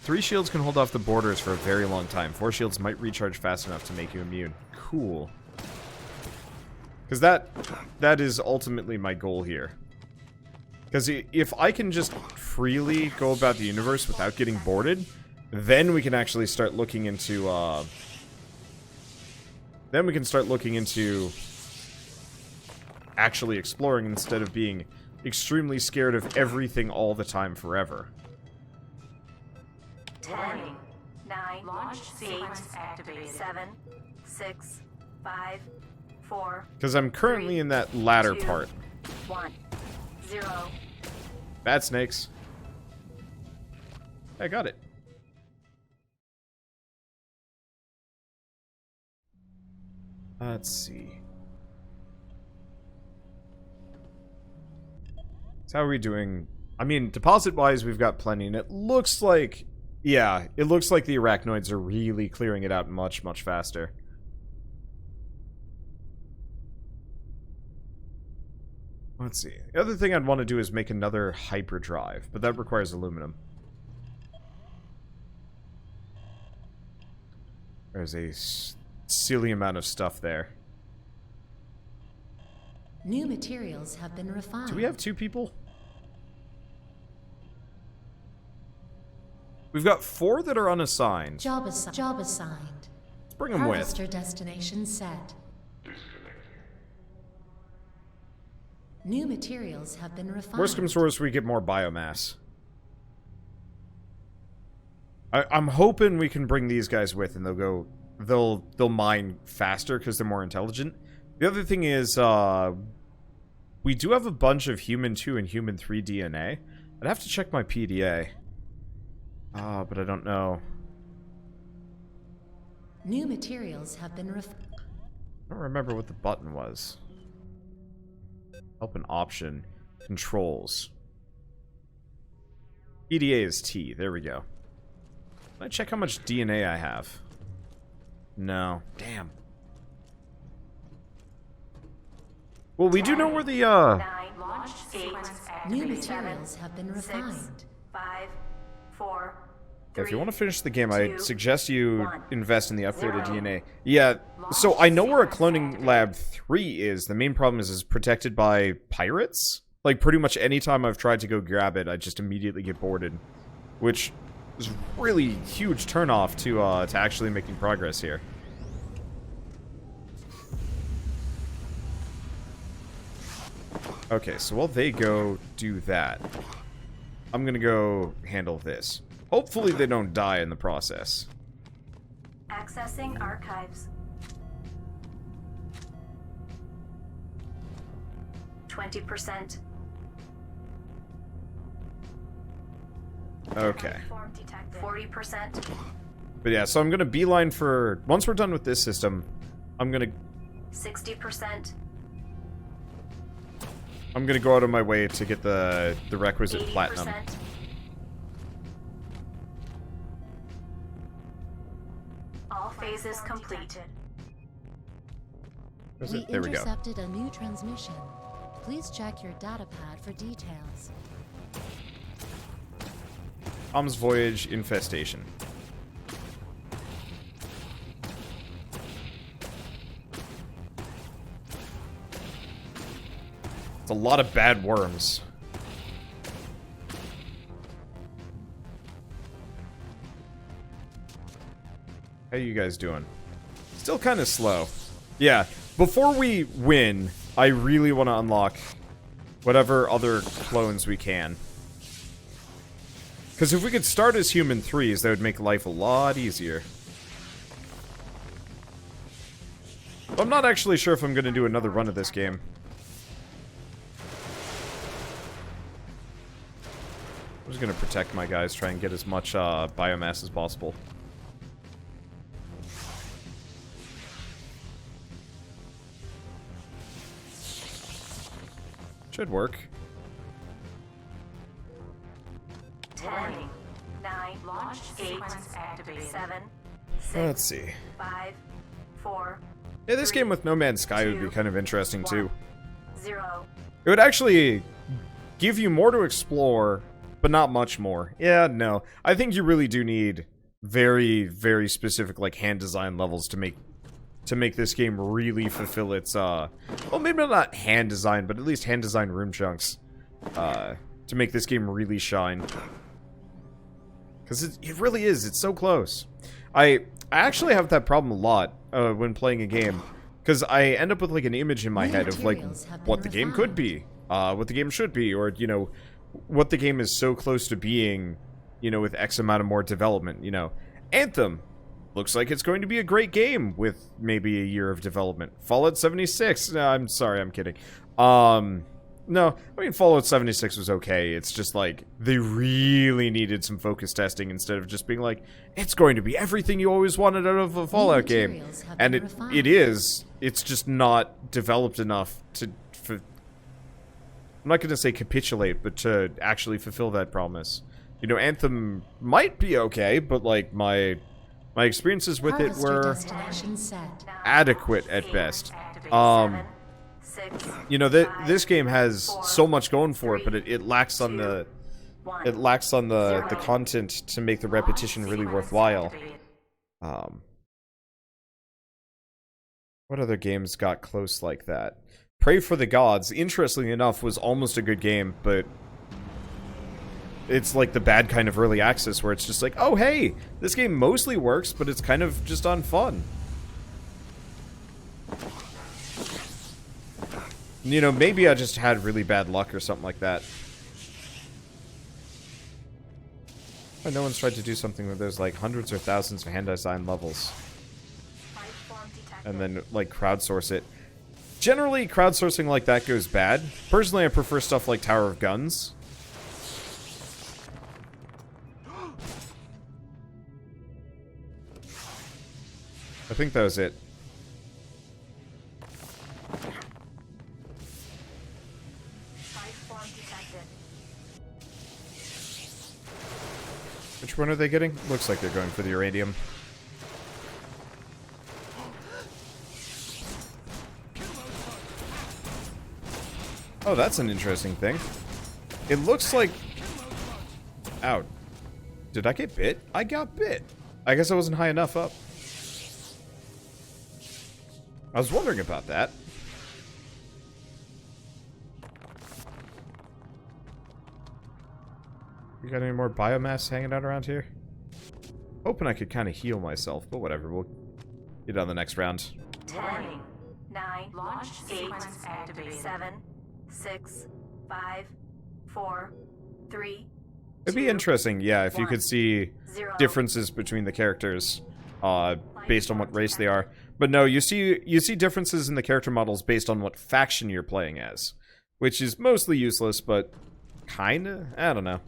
3 shields can hold off the borders for a very long time. 4 shields might recharge fast enough to make you immune. Cool. Because that is ultimately my goal here. Because if I can just freely go about the universe without getting boarded, then we can actually start looking into, actually exploring instead of being extremely scared of everything all the time forever. 10, 9, launch sequence activated. 7, 6, 5, 4. Because I'm currently in that latter 2, part. 1, 0. Bad snakes. I got it. Let's see. So how are we doing? I mean, deposit-wise, we've got plenty, and it looks like... Yeah, it looks like the arachnoids are really clearing it out much, much faster. Let's see. The other thing I'd want to do is make another hyperdrive, but that requires aluminum. There's a silly amount of stuff there. New materials have been refined. Do we have 2 people? We've got 4 that are unassigned. Job assigned. Let's bring them with. Harvester destination set. New materials have been refined. Worst comes to worst, we get more biomass. I'm hoping we can bring these guys with, and they'll mine faster because they're more intelligent. The other thing is, we do have a bunch of human 2 and human 3 DNA. I'd have to check my PDA. But I don't know. New materials have been refined. I don't remember what the button was. Help an option. Controls. PDA is T. There we go. Can I check how much DNA I have? No. Damn. Well, we do know where the, 9, launch sequence New activated. materials have been 6, refined. 5, 4, if you want to finish the game, 2, I suggest you 1, invest in the upgraded 0. DNA. Yeah, so I know where a cloning lab 3 is. The main problem is it's protected by pirates. Like, pretty much any time I've tried to go grab it, I just immediately get boarded. Which is really huge turnoff to actually making progress here. Okay, so while they go do that, I'm gonna go handle this. Hopefully they don't die in the process. Accessing archives. 20%. Okay. 40%. But yeah, so I'm gonna beeline for... Once we're done with this system, I'm gonna 60%. go out of my way to get the requisite 80%. platinum. All phases completed. Where's We it? There we go. intercepted a new transmission. Please check your datapad for details. Tom's Voyage Infestation. It's a lot of bad worms. How you guys doing? Still kind of slow. Yeah, before we win, I really want to unlock whatever other clones we can. Because if we could start as human 3s, that would make life a lot easier. I'm not actually sure if I'm going to do another run of this game. I'm just going to protect my guys, try and get as much biomass as possible. Should work. 10, 9, launch sequence activated. 7, 6, Let's see. 5, 4, Yeah, this game with No Man's Sky would be kind of interesting too. 0. It would actually give you more to explore, but but not much more. Yeah, no. I think you really do need very, very specific, like, hand design levels to make this game really fulfill its, well, maybe not hand design, but at least hand design room chunks, to make this game really shine. Because it really is, it's so close. I actually have that problem a lot, when playing a game, because I end up with, like, an image in my head of, like, what the game could be, what the game should be, or, you know, what the game is so close to being, you know, with X amount of more development, you know. Anthem looks like it's going to be a great game with maybe a year of development. Fallout 76, no, I'm sorry, I'm kidding. No, I mean, Fallout 76 was okay. It's just like, they really needed some focus testing instead of just being like, it's going to be everything you always wanted out of a Fallout game. And it is. It's just not developed enough to, I'm not going to say capitulate, but to actually fulfill that promise. You know, Anthem might be okay, but like, my experiences with it were adequate at best. You know, this game has so much going for it, but it lacks on the content to make the repetition really worthwhile. What other games got close like that? Pray for the Gods, interestingly enough, was almost a good game, but it's like the bad kind of early access where it's just like, oh hey, this game mostly works, but it's kind of just on fun. You know, maybe I just had really bad luck or something like that. Oh, no one's tried to do something with those, like, hundreds or thousands of hand design levels. And then, like, crowdsource it. Generally, crowdsourcing like that goes bad. Personally, I prefer stuff like Tower of Guns. I think that was it. Which one are they getting? Looks like they're going for the uranium. Oh, that's an interesting thing. It looks like... Ow. Did I get bit? I got bit. I guess I wasn't high enough up. I was wondering about that. You got any more biomass hanging out around here? Hoping I could kind of heal myself, but whatever. We'll get on the next round. 10, 9, 8, 7, 6, 5, 4, 3. It'd be interesting, yeah, if you could see differences between the characters based on what race they are. But no, you see differences in the character models based on what faction you're playing as, which is mostly useless, but kinda, I don't know.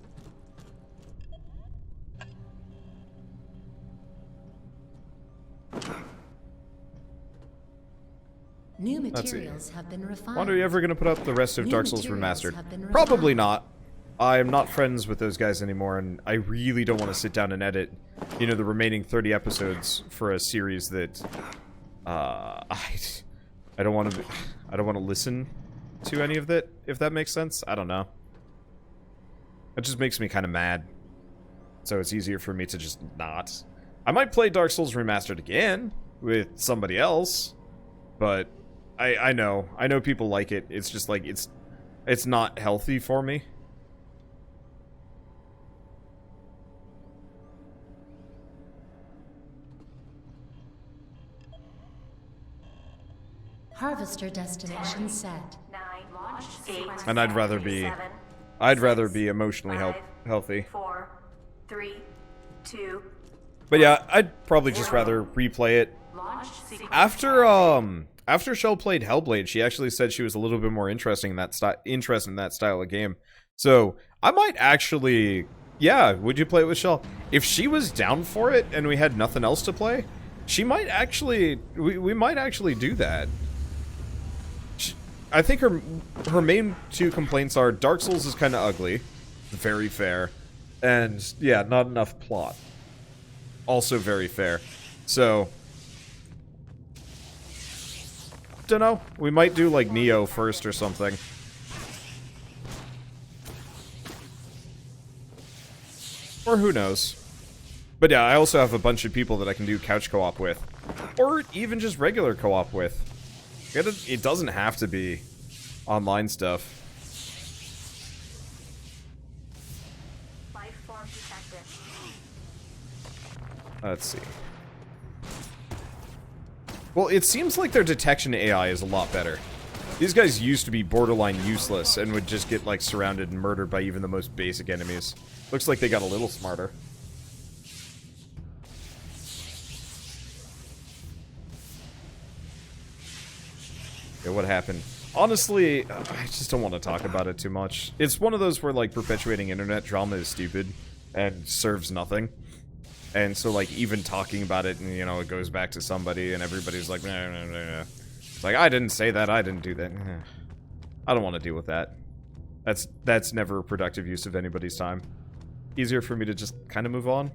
New materials have been refined. Wonder, are you ever gonna put up the rest of Dark Souls Remastered? Probably not. I am not friends with those guys anymore, and I really don't want to sit down and edit, you know, the remaining 30 episodes for a series that I don't want to listen to any of that, if that makes sense. I don't know. It just makes me kind of mad. So it's easier for me to just not. I might play Dark Souls Remastered again with somebody else, but I know people like it. It's just like it's not healthy for me. Harvester destination set. 9, 8, And I'd rather be 7, emotionally healthy. 4, 3, 2. But yeah, I'd probably just rather replay it. After Shell played Hellblade, she actually said she was a little bit more interested in that style of game. So I might actually, yeah, would you play it with Shell? If she was down for it and we had nothing else to play, she might actually, we might actually do that. I think her main two complaints are Dark Souls is kind of ugly, very fair, and yeah, not enough plot, also very fair. So, dunno, we might do like Neo first or something. Or who knows. But yeah, I also have a bunch of people that I can do couch co-op with. Or even just regular co-op with. It doesn't have to be online stuff. Life form detected. Let's see. Well, it seems like their detection AI is a lot better. These guys used to be borderline useless and would just get, like, surrounded and murdered by even the most basic enemies. Looks like they got a little smarter. Yeah, what happened? Honestly, I just don't want to talk about it too much. It's one of those where, like, perpetuating internet drama is stupid and serves nothing. And so, like, even talking about it, and, you know, it goes back to somebody, and everybody's like, nah, nah, nah, nah. It's like, I didn't say that, I didn't do that. I don't want to deal with that. That's never a productive use of anybody's time. Easier for me to just kind of move on.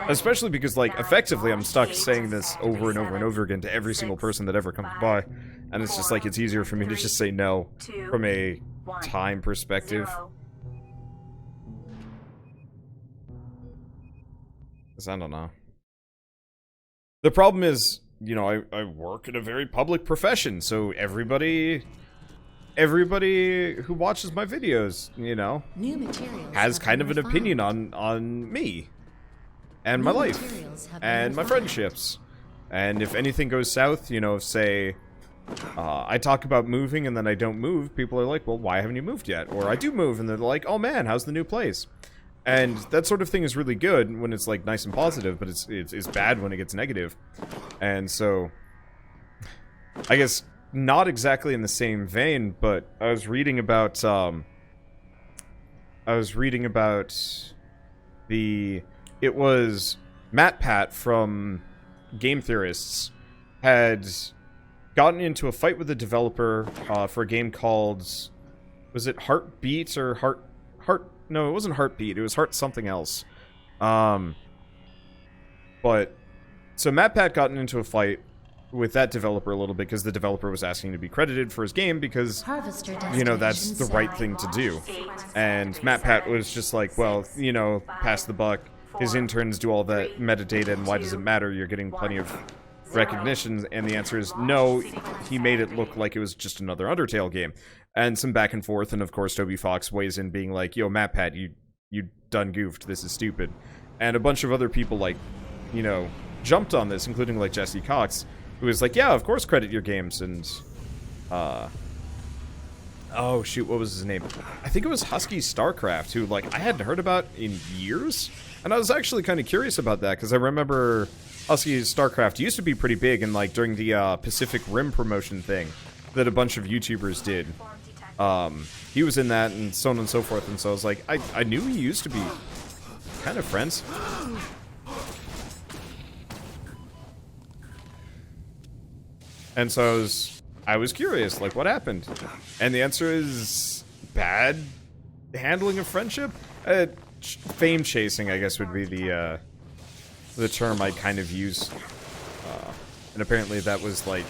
Especially because, like, effectively I'm stuck saying this over and over and over again to every single person that ever comes by. And it's just like, it's easier for me to just say no from a time perspective. Because I don't know. The problem is, you know, I work in a very public profession, so everybody who watches my videos, you know, New materials has have kind been of an opinion refined. on me and my New life materials have been and my refined. friendships. And if anything goes south, you know, say I talk about moving and then I don't move, people are like, well, why haven't you moved yet? Or I do move and they're like, oh man, how's the new place? And that sort of thing is really good when it's, like, nice and positive, but it's bad when it gets negative. And so, I guess, not exactly in the same vein, but I was reading about, it was MatPat from Game Theorists had gotten into a fight with the developer for a game called, was it Heartbeat or Heart, no, it wasn't Heartbeat, it was Heart something else. But, so MatPat gotten into a fight with that developer a little bit because the developer was asking to be credited for his game because, Harvester you know, that's destination the right set. thing to do. And MatPat was just like, well, you know, pass the buck. His interns do all that metadata, and why does it matter? You're getting plenty of recognition. And the answer is no, he made it look like it was just another Undertale game. And some back and forth, and of course Toby Fox weighs in being like, yo, MatPat, you done goofed, this is stupid. And a bunch of other people, like, you know, jumped on this, including, like, Jesse Cox, who was like, yeah, of course credit your games, and, oh, shoot, what was his name? I think it was Husky Starcraft, who, like, I hadn't heard about in years, and I was actually kind of curious about that, because I remember Husky Starcraft used to be pretty big, and, like, during the, Pacific Rim promotion thing that a bunch of YouTubers did, he was in that, and so on and so forth, and so I was like, I knew he used to be kind of friends. And so I was curious, like, what happened? And the answer is bad handling of friendship? Fame chasing, I guess, would be the term I'd kind of use. And apparently that was, like,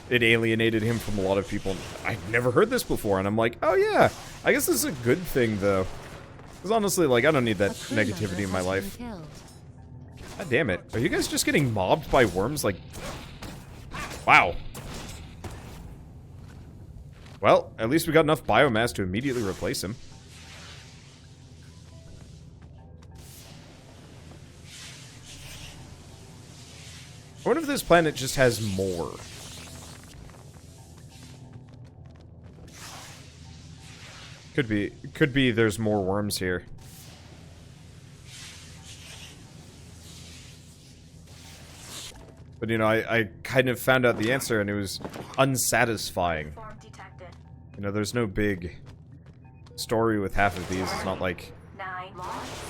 it alienated him from a lot of people. I'd never heard this before, and I'm like, oh yeah, I guess this is a good thing, though. Because honestly, like, I don't need that A crew negativity member in my has life. been killed. God damn it. Are you guys just getting mobbed by worms? Like, wow. Well, at least we got enough biomass to immediately replace him. I wonder if this planet just has more. Could be there's more worms here. But, you know, I kind of found out the answer, and it was unsatisfying. Form detected. You know, there's no big story with half of these. It's not like, 9,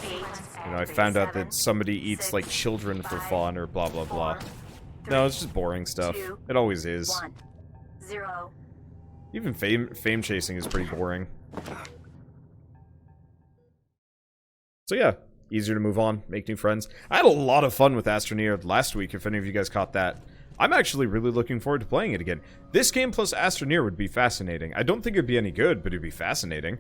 8, you know, I found out that somebody eats, like, children for fun or blah, blah, blah. No, it's just boring stuff. It always is. 1, 0. Even fame chasing is pretty boring. So yeah, easier to move on, make new friends. I had a lot of fun with Astroneer last week, if any of you guys caught that. I'm actually really looking forward to playing it again. This game plus Astroneer would be fascinating. I don't think it'd be any good, but it'd be fascinating.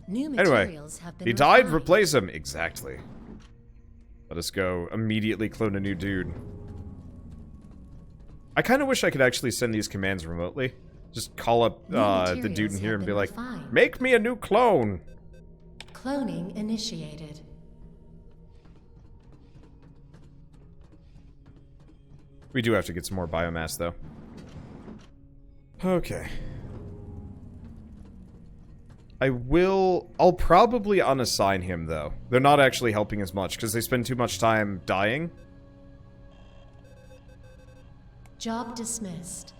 New Anyway, materials have been he died, refined. replace him. Exactly. Let us go immediately clone a new dude. I kind of wish I could actually send these commands remotely. Just call up the dude in here and be like, make me a new clone. Cloning initiated. We do have to get some more biomass, though. Okay. I'll probably unassign him, though. They're not actually helping as much, because they spend too much time dying. Job dismissed.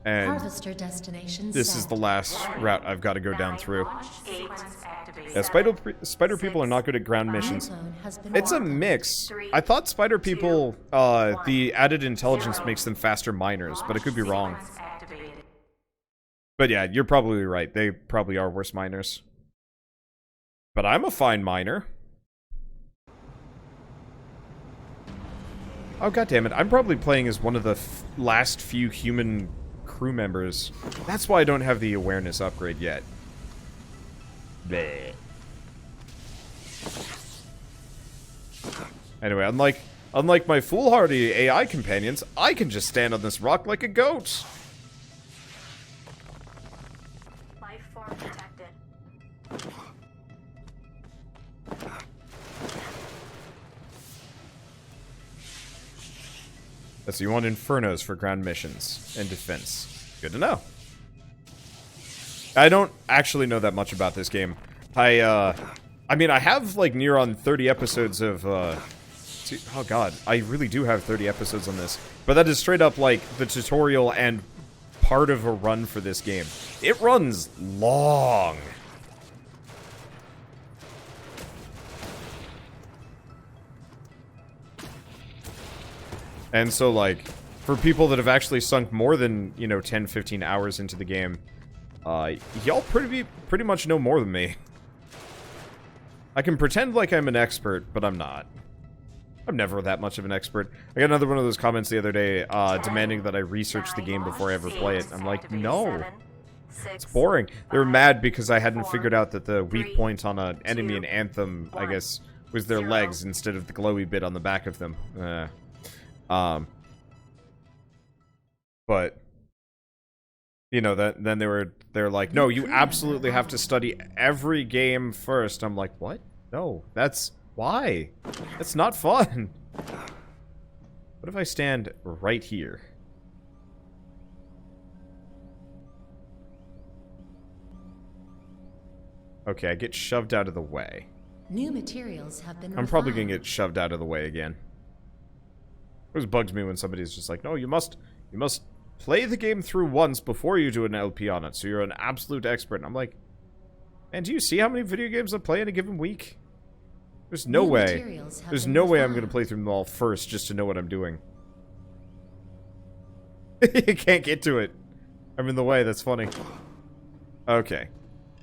And Harvester destination this set. is the last route I've got to go down through. Launch sequence activated. Yeah, spider people are not good at ground missions. Clone has been It's a welcomed. mix. I thought spider people, the added intelligence makes them faster miners, but I could be wrong. Sequence activated. But yeah, you're probably right. They probably are worse miners. But I'm a fine miner. Oh, goddammit. I'm probably playing as one of the last few human crew members. That's why I don't have the awareness upgrade yet. Bleh. Anyway, unlike my foolhardy AI companions, I can just stand on this rock like a goat. Life form detected. That's you want infernos for ground missions and defense. Good to know. I don't actually know that much about this game. I mean, I have like near on 30 episodes of oh god, I really do have 30 episodes on this. But that is straight up like the tutorial and part of a run for this game. It runs long. And so, like, for people that have actually sunk more than, you know, 10, 15 hours into the game, y'all pretty much know more than me. I can pretend like I'm an expert, but I'm not. I'm never that much of an expert. I got another one of those comments the other day, demanding that I research the game before I ever play it. I'm like, no. It's boring. They were mad because I hadn't figured out that the weak point on an enemy in Anthem, I guess, was their legs instead of the glowy bit on the back of them. But you know, then they're like, no, you absolutely have to study every game first. I'm like, what? No, that's why? That's not fun. What if I stand right here? Okay, I get shoved out of the way. New materials have been I'm probably refined. gonna get shoved out of the way again. It always bugs me when somebody's just like, no, you must play the game through once before you do an LP on it, so you're an absolute expert. And I'm like, man, do you see how many video games I play in a given week? There's no New way. materials have There's been no way I'm gonna refined. play through them all first just to know what I'm doing. You can't get to it. I'm in the way, that's funny. Okay.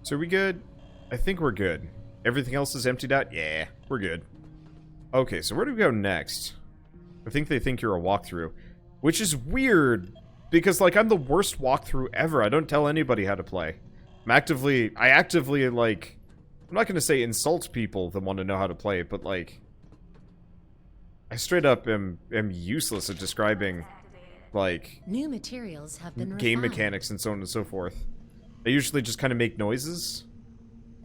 So are we good? I think we're good. Everything else is emptied out? Yeah, we're good. Okay, so where do we go next? I think they think you're a walkthrough. Which is weird, because, like, I'm the worst walkthrough ever. I don't tell anybody how to play. I actively, like... I'm not gonna say insult people that want to know how to play, but, like... I straight up am useless at describing, like... New materials have been game refined. mechanics and so on and so forth. I usually just kind of make noises.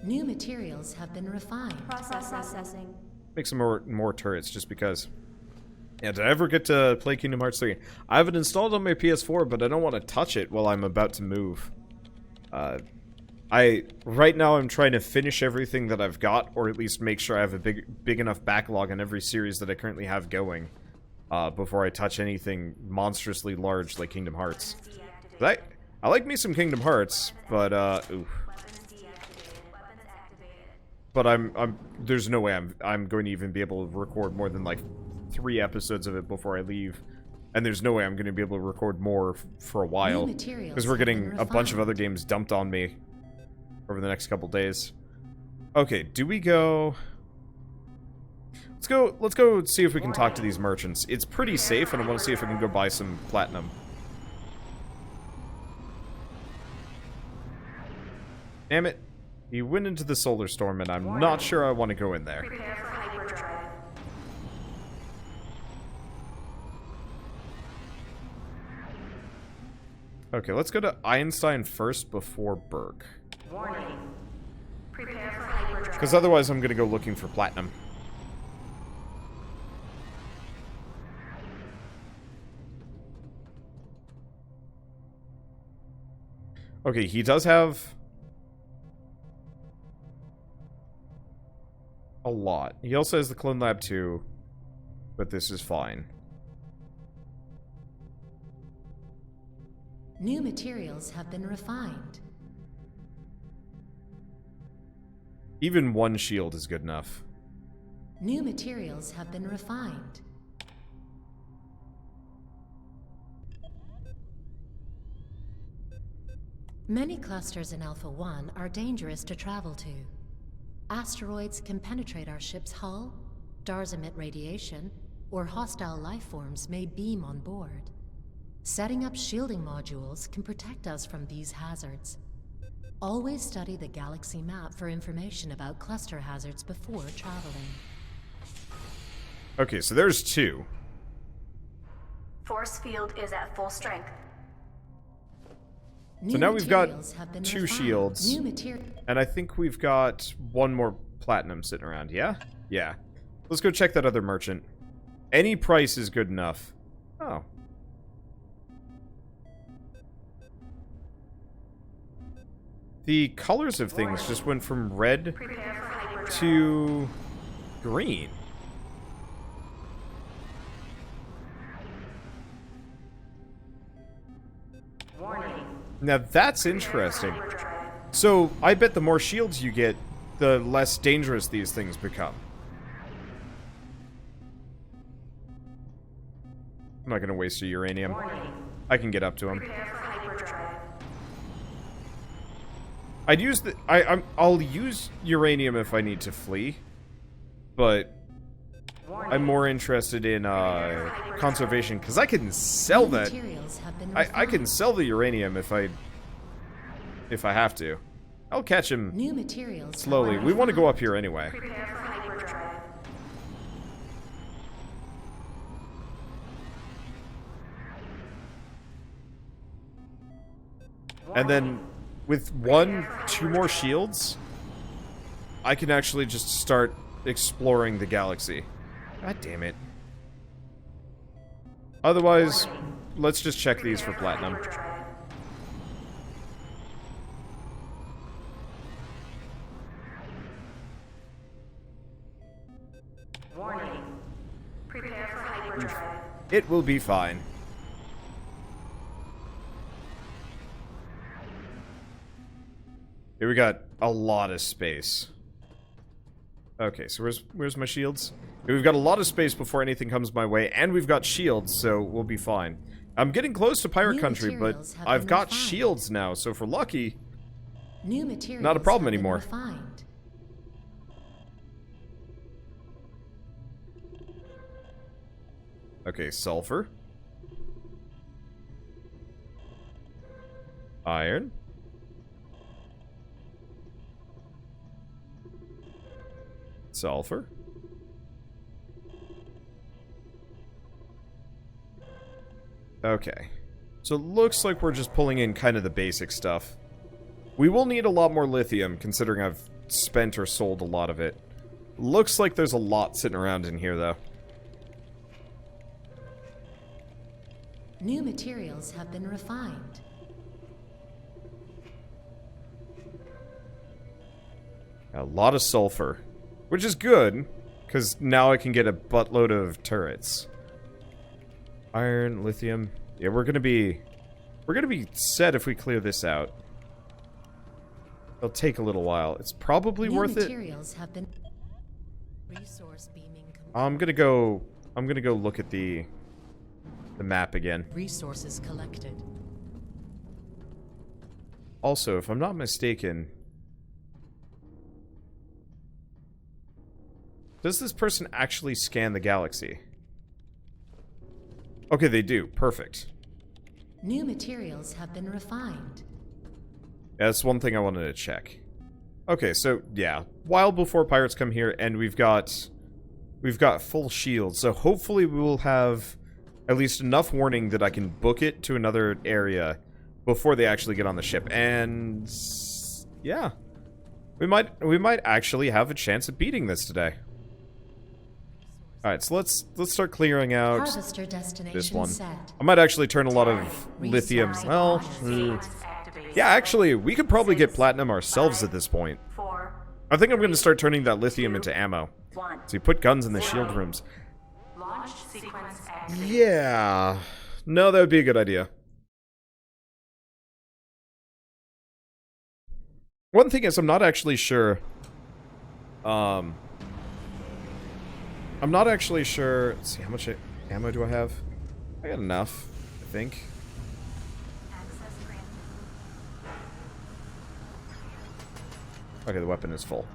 New materials have been refined. Processing. Make some more turrets, just because. Yeah, did I ever get to play Kingdom Hearts 3? I have it installed on my PS4, but I don't want to touch it while I'm about to move. Right now I'm trying to finish everything that I've got, or at least make sure I have a big enough backlog on every series that I currently have going, before I touch anything monstrously large like Kingdom Hearts. I like me some Kingdom Hearts, but oof. But there's no way I'm going to even be able to record more than like 3 episodes of it before I leave. And there's no way I'm going to be able to record more for a while. Because we're getting a bunch of other games dumped on me over the next couple days. Okay, do we go... Let's go see if we can talk to these merchants. It's pretty safe, and I want to see if I can go buy some platinum. Damn it. He went into the solar storm, and I'm not sure I want to go in there. Prepare for hyperdrive. Okay, let's go to Einstein first before Burke. Warning. Prepare for hyperdrive. Because otherwise I'm going to go looking for platinum. Okay, he does have a lot. He also has the Clone Lab too, but this is fine. New materials have been refined. Even one shield is good enough. New materials have been refined. Many clusters in Alpha 1 are dangerous to travel to. Asteroids can penetrate our ship's hull, stars emit radiation, or hostile life forms may beam on board. Setting up shielding modules can protect us from these hazards. Always study the galaxy map for information about cluster hazards before traveling. Okay, so there's two. Force field is at full strength. So now we've got materials have been two refined. shields. New material. And I think we've got one more platinum sitting around, yeah? Yeah. Let's go check that other merchant. Any price is good enough. Oh. The colors of things just went from red Prepare for hyperdrive. to green. Warning. Now that's interesting. So, I bet the more shields you get, the less dangerous these things become. I'm not going to waste a uranium. Warning. I can get up to him. Prepare for hyperdrive. I'd use the... I'll use uranium if I need to flee. But I'm more interested in conservation, because I can sell that. Materials have been I can refined. sell the uranium if I have to. I'll catch him New materials have slowly. been We want to go refined. up here anyway. Prepare for hyperdrive. And then with two more shields, I can actually just start exploring the galaxy. God damn it. Otherwise, let's just check these for platinum. Hyperdrive. Warning. Prepare for hyperdrive. It will be fine. Here we got a lot of space. Okay, so where's my shields? We've got a lot of space before anything comes my way, and we've got shields, so we'll be fine. I'm getting close to Pirate New Country, but materials have I've been got refined. shields now, so if we're lucky... New materials Not a problem have been anymore. refined. Okay, sulfur. Iron. Sulfur. Okay. So it looks like we're just pulling in kind of the basic stuff. We will need a lot more lithium, considering I've spent or sold a lot of it. Looks like there's a lot sitting around in here, though. New materials have been refined. A lot of sulfur. Which is good, because now I can get a buttload of turrets. Iron, lithium. Yeah, we're gonna be set if we clear this out. It'll take a little while. It's probably New worth it. materials have been resource beaming. I'm gonna go look at the map again. Resources collected. Also, if I'm not mistaken, does this person actually scan the galaxy? Okay, they do. Perfect. New materials have been refined. Yeah, that's one thing I wanted to check. Okay, so, yeah. While before pirates come here, and we've got full shields, so hopefully we will have at least enough warning that I can book it to another area before they actually get on the ship. And yeah. We might actually have a chance at beating this today. Alright, so let's start clearing out Harvester destination this one. set. I might actually turn a lot of lithium. Well, yeah, actually, we could probably get platinum ourselves at this point. 4, I think I'm going to start turning that lithium into ammo. 1. So you put guns in the shield rooms. Launch sequence activated. Yeah. No, that would be a good idea. One thing is, I'm not actually sure. I'm not actually sure. Let's see, how much ammo do I have? I got enough, I think. Access granted. Okay, the weapon is full.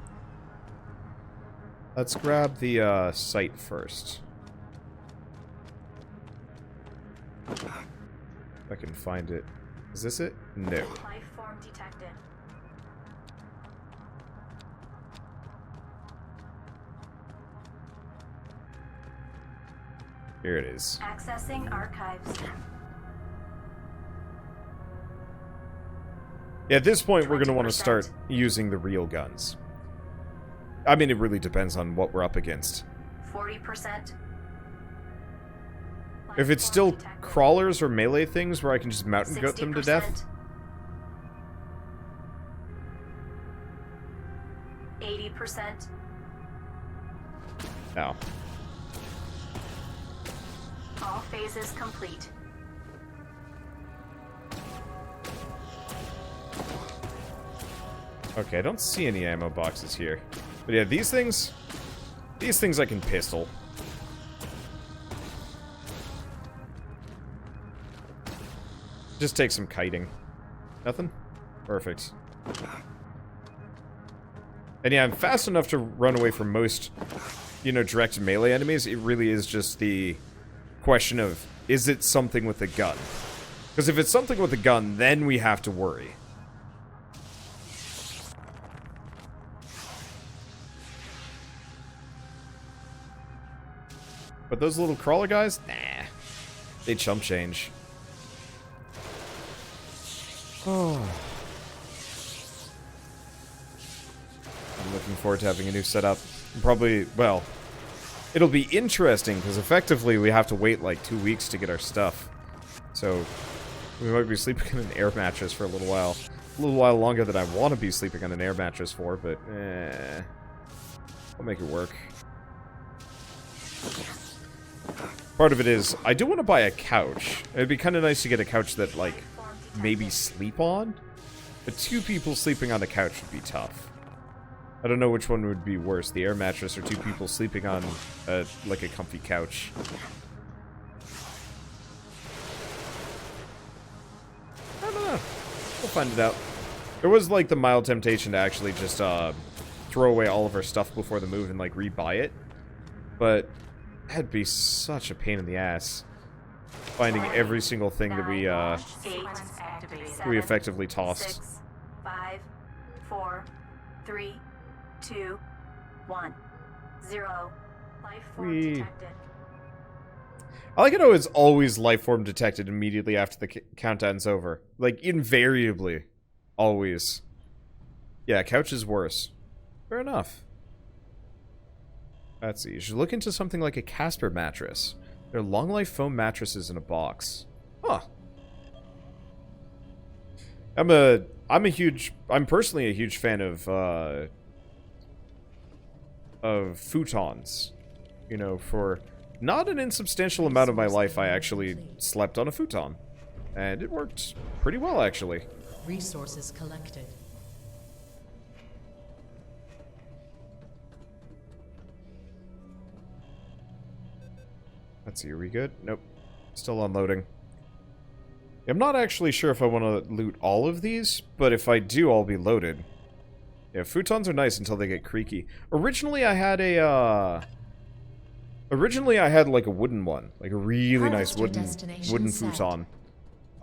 Let's grab the sight first. If I can find it. Is this it? No. Life form detected. Here it is. Accessing archives. Yeah, at this point, we're going to want to 20%. start using the real guns. I mean, it really depends on what we're up against. 40%. If it's still crawlers or melee things where I can just mountain goat them to death. 80%. No. All phases complete. Okay, I don't see any ammo boxes here. But yeah, these things I can pistol. Just take some kiting. Nothing? Perfect. And yeah, I'm fast enough to run away from most, you know, direct melee enemies. It really is just the question of, is it something with a gun? Because if it's something with a gun, then we have to worry. But those little crawler guys? Nah. They chump change. Oh. I'm looking forward to having a new setup. Probably, well, it'll be interesting because effectively we have to wait like 2 weeks to get our stuff. So we might be sleeping on an air mattress for a little while. A little while longer than I want to be sleeping on an air mattress for, but I'll make it work. Part of it is, I do want to buy a couch. It'd be kind of nice to get a couch that, like, maybe sleep on? But 2 people sleeping on a couch would be tough. I don't know which one would be worse, the air mattress or 2 people sleeping on, like a comfy couch. I don't know. We'll find it out. There was, like, the mild temptation to actually just, throw away all of our stuff before the move and, like, rebuy it. But that'd be such a pain in the ass. Finding every single thing that we effectively tossed. 6, 5, 4, 3, 2, 1, 0. Life form detected. I like it how it's always life form detected immediately after the countdown's over. Like, invariably. Always. Yeah, couch is worse. Fair enough. Let's see. You should look into something like a Casper mattress. They're long-life foam mattresses in a box. Huh. I'm personally a huge fan of futons. You know, for not an insubstantial amount of my life, I actually slept on a futon. And it worked pretty well, actually. Resources collected. Let's see, are we good? Nope. Still unloading. I'm not actually sure if I want to loot all of these, but if I do, I'll be loaded. Yeah, futons are nice until they get creaky. Originally, I had like a wooden one. Like a really nice wooden futon.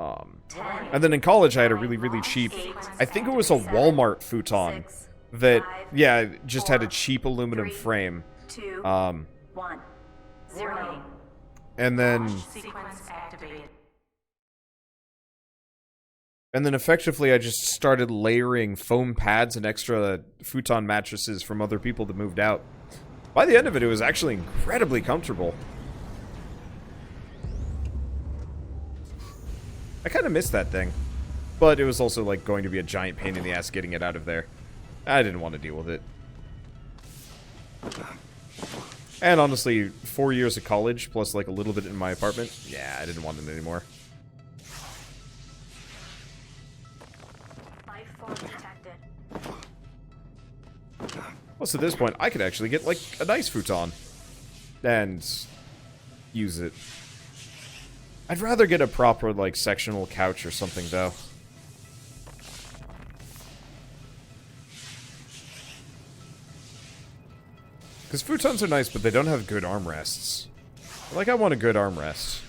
And then in college, I had a really, really cheap, I think it was a Walmart futon, that, Five, yeah, just had a 4, cheap aluminum 3, frame. 2, Um, 1, 0. and then... Sequence activated. And then effectively I just started layering foam pads and extra futon mattresses from other people that moved out. By the end of it, it was actually incredibly comfortable. I kind of missed that thing. But it was also like going to be a giant pain in the ass getting it out of there. I didn't want to deal with it. And honestly, 4 years of college, plus like a little bit in my apartment, yeah, I didn't want it anymore. Life form detected. Plus, at this point, I could actually get, like, a nice futon. And use it. I'd rather get a proper, like, sectional couch or something, though. Because futons are nice, but they don't have good armrests. Like, I want a good armrest.